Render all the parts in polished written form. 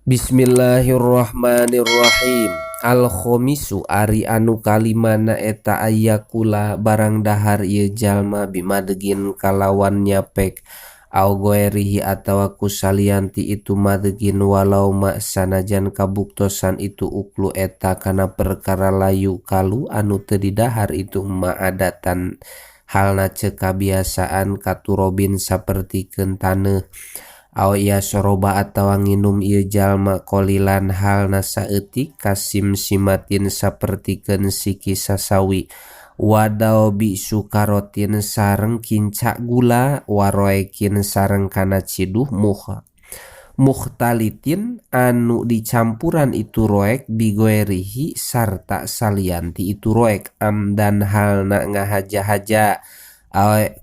Bismillahirrahmanirrahim. Al-khomisu ari anu kalimana eta ayakula barang dahar ieu jalma bimadegin kalawan nyapek au goerihi atawa kusalianti itu madegin walau ma sanajan kabuktosan itu uklu eta kana perkara layu kalu anu teu didahar itu maadatan halna ceuk kabiasaan katurobin sapertikeun taneuh aw iya soroba atawa nginum ieu jalma kolilan halna saeutik kasim simatin sapertikeun siki sasawi wadao bi sukarotin sareng kincak gula waroekin sareng kana ciduh muhtalitin anu dicampuran itu roek bigoerihi sarta salianti itu roek amdan halna ngahaja-haja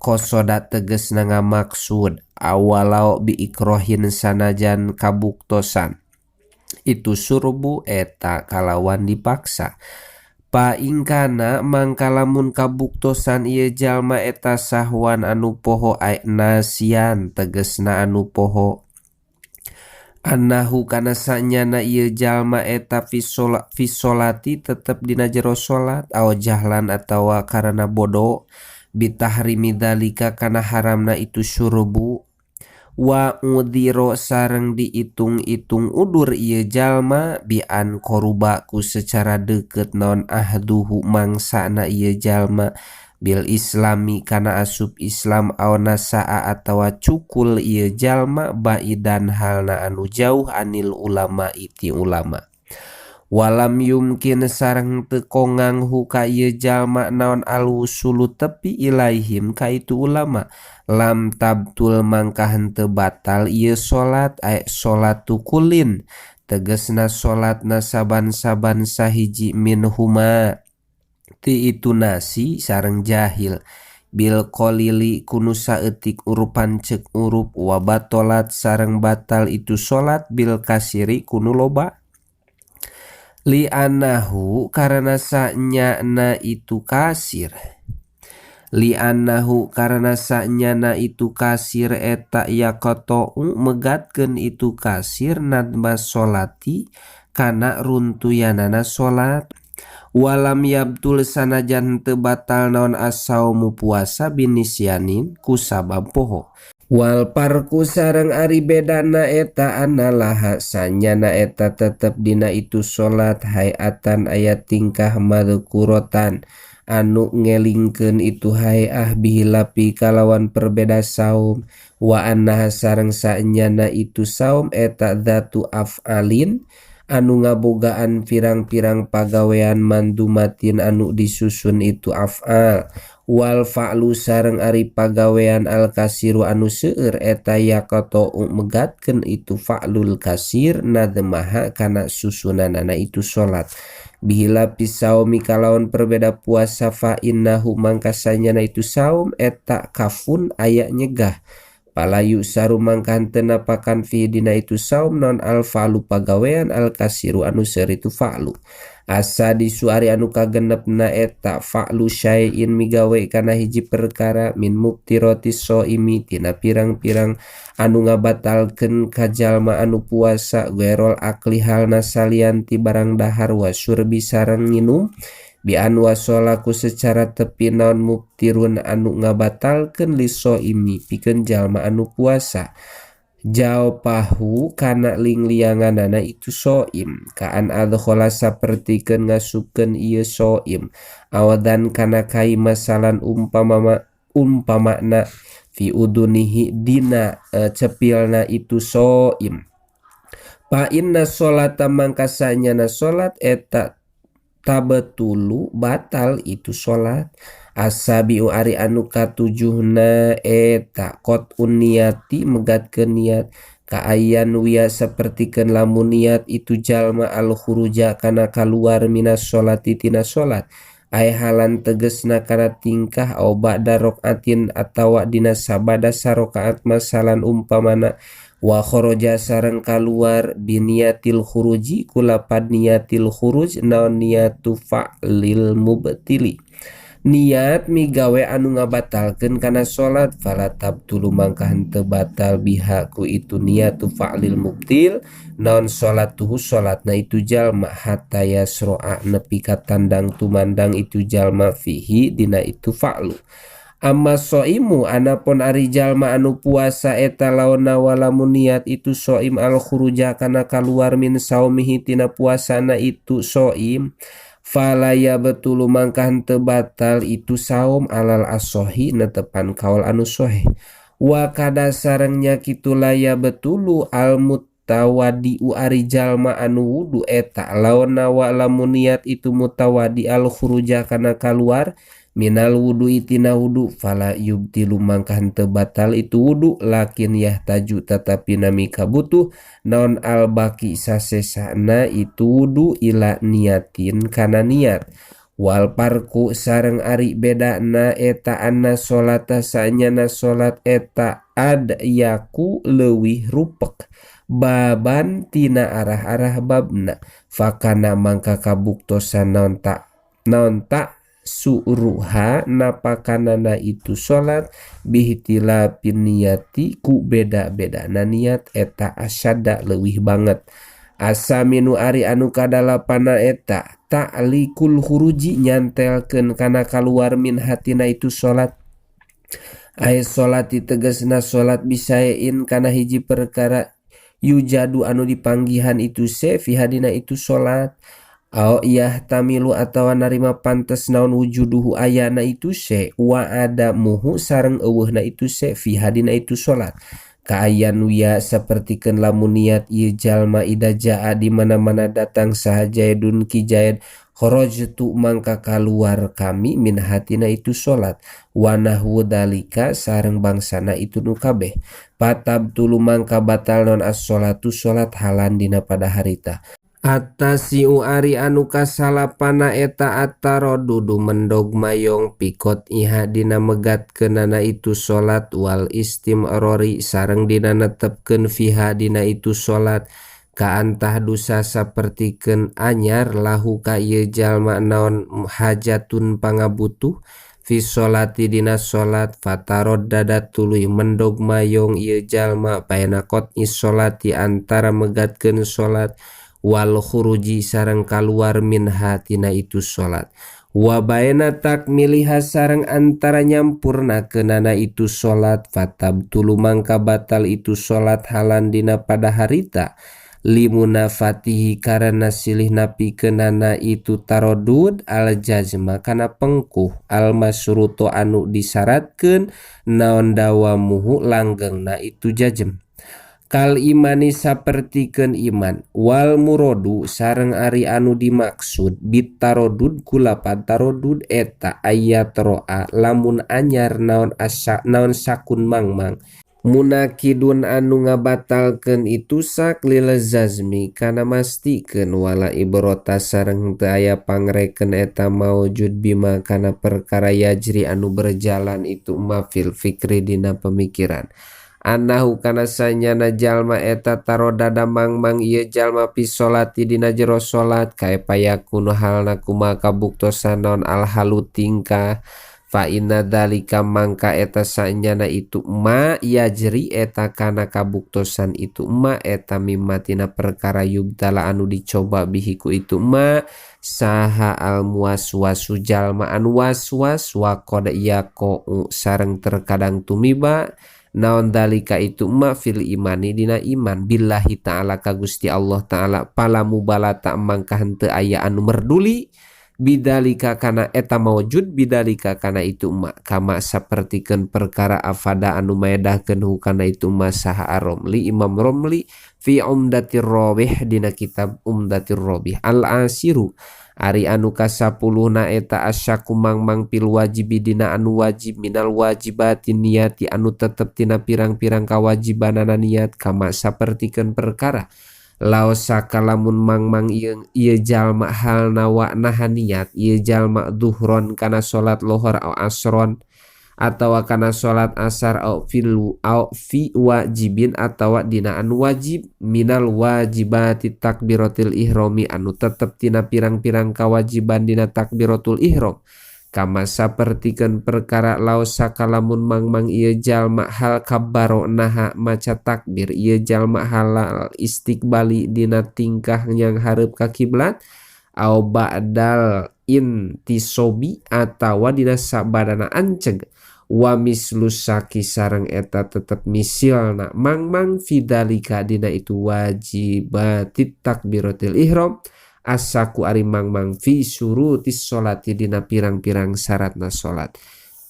kosoda tegesna ngamaksud awalau biikrohin sanajan kabuktosan itu surbu eta kalawan dipaksa paingkana mangkalamun kabuktosan ieu jalma eta sahwan anu poho nasian tegesna anu poho annahu kana sanyana ieu jalma eta fisolati tetep dina jero salat aw jahlan atawa karana bodoh bitahrimi dalika kana haramna itu syurubu wa udhiro sareng diitung-itung udur ieu jalma bi an koruba ku secara deukeut naon ahduhu mangsana ieu jalma bil islami kana asup Islam aw nasaa atawa cukul ieu jalma baidan halna anu jauh anil ulama iti ulama walam yumkin sareng teu kongang ka ieu jalma naon alwusulu tepi ilaihim ka itu ulama lam tabtul mangka henteu batal ieu salat salatu kulin tegesna salatna saban-saban sahiji minhuma ti itu nasi sareng jahil bil qalili kunu saeutik urupan ceuk urup wa batolat sareng batal itu salat bil kasiri kunu loba li anahu karena sanyana itu kasir li anahu karena sanyana itu kasir eta yakotou megatkeun itu kasir nadma solati kana runtuyanana salat walam yabtul sanajan teu batal naon asaumu puasa binisyanin ku sabab poho wal parku sareng ari bedana eta analaha sanyana eta tetep dina itu salat hayatan ayat tingkah madzukuratan anu ngelingkeun itu hayah bihilapi kalawan perbeda saum wa annaha sareng sanyana itu saum eta dzatu af'alin anu ngabogaan pirang-pirang pagawean mandumatin anu disusun itu af'al wal fa'lu sareng ari pagawean al kasiru anu seueur eta yaqato megatkeun itu fa'lul kasir nadmaha kana susunanana itu salat bihila pisaumi kalawan perbeda puasa fa innahu mangkasanyana itu saum eta kafun aya nyegah palayu saru mangkan tenapakan fi dina itu saum non al fa'lu pagawean al kasiru anu seueur itu fa'lu asa disuari anu kagenepna eta fa'lu syai'in migawe kana hiji perkara min mubtirotis soimi tina pirang-pirang anu ngabatalkeun ka jalma anu puasa gerol akli halna salianti barang dahar wa syurbi sareng nginum bi anu wasolaku secara tepi naon mubtirun anu ngabatalkeun li soimi pikeun jalma anu puasa jaupahu kana linglianganana itu soim kaan adkhala sapertikeun ngasupkeun ieu soim awadan kana kai masalan umpamana fi udunihi dina cepilna itu soim pa inna sholata mangkasanyana salat eta tabetulu batal itu salat asabiu ari anu katujuhna eta qot'un niyati megatkeun niat kaayan wiya sapertikeun lamun niat itu jalma al khuruja kana kaluar minas sholati tina salat ai halan tegesna kana tingkah au ba'da raqatin atawa dina sabada sarakaat masalan umpamana wa kharaja sareng kaluar biniyatil khuruji kulapad niyatil khuruj naon niyatu fa'lil mubtili niat migawe anu ngabatalkeun kana salat fala tabtulu mangka henteu batal biha ku itu niatu fa'lil mubtil naon salat tuhu salatna itu jalma hatta yasro'a nepi ka tandang tumandang itu jalma fihi dina itu fa'lu. Amma soimu anapun ari jalma anu puasa eta laonna walamun niat itu soim al khuruja kana kaluar min saumihi tina puasana itu soim falaya betulu mangka henteu batal itu saum alal asohi netepan kaul anu sohe wa kada sarengnya kitu laya betulu al mutawadi ari jalma anu wudu eta laonna walamun niat itu mutawadi al khuruja kana kaluar minal wudu itina wudu fala yubtilu mangka henteu batal itu wudu lakin yahtaju tetapi nami kabutuh naon al baki sasesana itu wudu ila niatin kana niat wal parku sareng ari bedana eta anna salata sanyana salat eta ad yaku leuwih rupek baban tina arah-arah babna fakana mangka kabuktosan naon ta suruha napakanana itu salat bihitila pinniati ku beda-beda na niat eta asyada leuwih banget asa minu ari anu kadalapana eta ta'likul huruji nyantelkeun kana kaluar min hatina itu salat aya salat ditegasna salat bisaein kana hiji perkara yujadu anu dipanggihan itu se fi hadina itu salat au iyah tamilu atawa narima pantes naon wujuduhu ayana itu se wa adamuhu sareng eueuhna itu se fi hadina itu salat ka ayanu ya sapertikeun lamun niat ieu jalma ida jaa di mana-mana datang sahajaidun kijaid kharajtu mangka kaluar kami min hatina itu salat wa nahwu dalika sareng bangsana itu nu kabeh patab tulu mangka batal non as-shalatu salat halan dina pada harita atasiu ari anu kasalapana eta atarodudu mendog mayong pikot iha dina megatkeunana itu salat wal istimrori sareng dina netepkeun fiha dina itu salat ka antah dusa sapertikeun anyar lahu ka ieu jalma naon hajatun pangabutuh fi sholati dina salat fatarod dadat tuluy mendog mayong ieu jalma paena qot is sholati antara megatkeun salat wal khuruji sareng kaluar minha tina itu salat wa baina takmiliha sareng antara nyampurna keunana itu salat fatabtulu mangka batal itu salat halan dina pada harita limunafatihi karena silih napi keunana itu tarodud al jazma kana pengkuh al masruto anu disyaratkeun naon dawamuhu langgengna itu jazm kal imani sapertikeun iman wal murodu sareng ari anu dimaksud bitarodud kulapan tarodud eta ayat roa lamun anyar naon sakun mangmang munakidun anu ngabatalkeun itu sak lil zazmi kana mastikeun wala ibrota sareng teu aya pangreken eta maujud bima kana perkara yajri anu berjalan itu mafil fikri dina pemikiran anahu kana sanyana jalma eta tarodada mangmang ieu jalma fi sholati dina jero salat kae payakun halna kumaha kabuktosan naon al halu tingkah fa inna dzalika mangka eta sanyana itu ma yajri eta kana kabuktosan itu ma eta mimma tina perkara yubtala anu dicoba bihi ku itu ma saha al muwaswasu jalma anu waswas wa qad yaqo sareng terkadang tumiba naon dalika itu ma fil imani dina iman billahi ta'ala ka Gusti Allah ta'ala pala mubalata mangka henteu aya anu merduli bidalika kana eta maujud bidalika kana itu ma kama sapertikeun perkara afada anu maedahkeun hukana itu ma saha ar-Romli Imam Romli fi Umdatir Rawih dina kitab Umdatir Rawih al asiru ari anu kasapuluhna eta asyaku mangmang pil wajibi dina anu wajib minal wajibati niyati anu tetep tina pirang-pirang kawajibanana niat kama sapertikeun perkara laos sakalamun mangmang ieu jalma halna wa naha niat ieu jalma duhron kana salat lohor au asron atawa kana salat asar au fi wajibin atawa dina anu wajib minal wajibati takbiratul ihrami anu tetep tina pirang-pirang kawajiban dina takbiratul ihram kama sapertikeun perkara laos sakalamun mangmang ieu jalma hal kabbaro naha maca takbir ieu jalma halal istiqbali dina tingkah yang hareup ka kiblat au ba'dal intisobi atawa dina sabadana anceg wa mislusaki sareng eta tetep misilna mangmang fidalika dina itu wajibatit takbiratul ihram asaku ari mangmang fi syurutis sholati dina pirang-pirang syaratna salat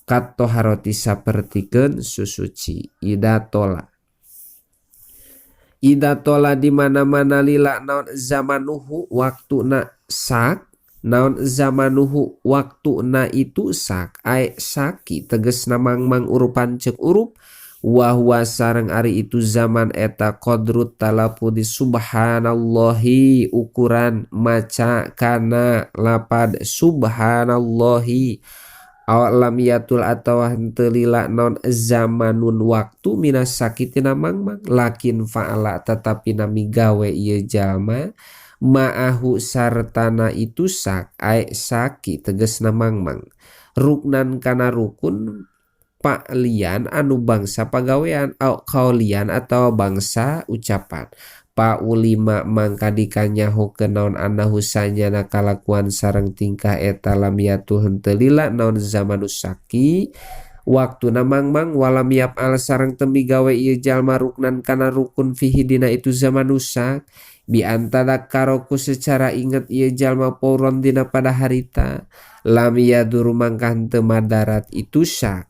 kat toharoti sapertikeun susuci idatola di mana-mana lila naon zamanuhu waktuna sak naon zamanuhu waktuna itu sak ai saki tegesna mangmang urupan cek urup wahwa sareng ari itu zaman eta qadrut talapudi subhanallahi ukuran maca kana lapad subhanallahi alam yatul atawa henteu lila non zamanun waktu minas sakitina mangmang lakin fa'ala tetapi nami gawe ieu jalma ma'ahu sartana itu sak ai saki tegasna mangmang ruknan kana rukun pa'lian anu bangsa pagawean au kaulian atau bangsa ucapan paulima mangka dikanyaho ke naon anahu sanyana kalakuan sareng tingkah eta lam yatu henteu lila naon zaman usaki waktuna mangmang walam yaf'al sareng temi gawe ieu jalma ruknan kana rukun fihi dina itu zaman usak bi antara karoku secara inget ieu jalma pauron dina pada harita lam yadur mangka henteu madarat itu sak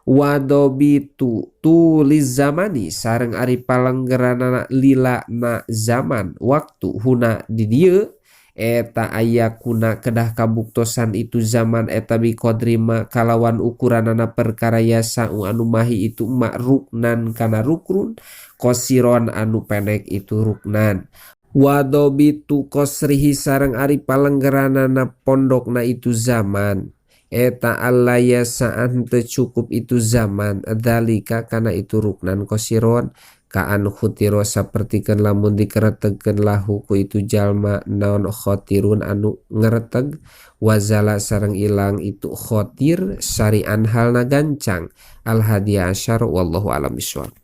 wadobitu tulis zamani sareng ari palenggerana lila na zaman waktu huna di dieu eta ayakuna kedah kabuktosan itu zaman eta bi kodrima kalawan ukuranana perkara yasau anu mahi itu mak ruknan kana rukrun kosiron anu pendek itu ruknan wadobitu kosrihi sareng ari palenggeranana pondokna itu zaman eta alaya saan teu cukup itu zaman dalika kana itu ruknan kosiron kaan khutiro sapertikeun lamun dikeretegkeun lahu ku itu jalma naon khotirun anu ngereteg wazala sareng ilang itu khotir syari'an halna gancang al hadiya asyar wallahu alam bisawab.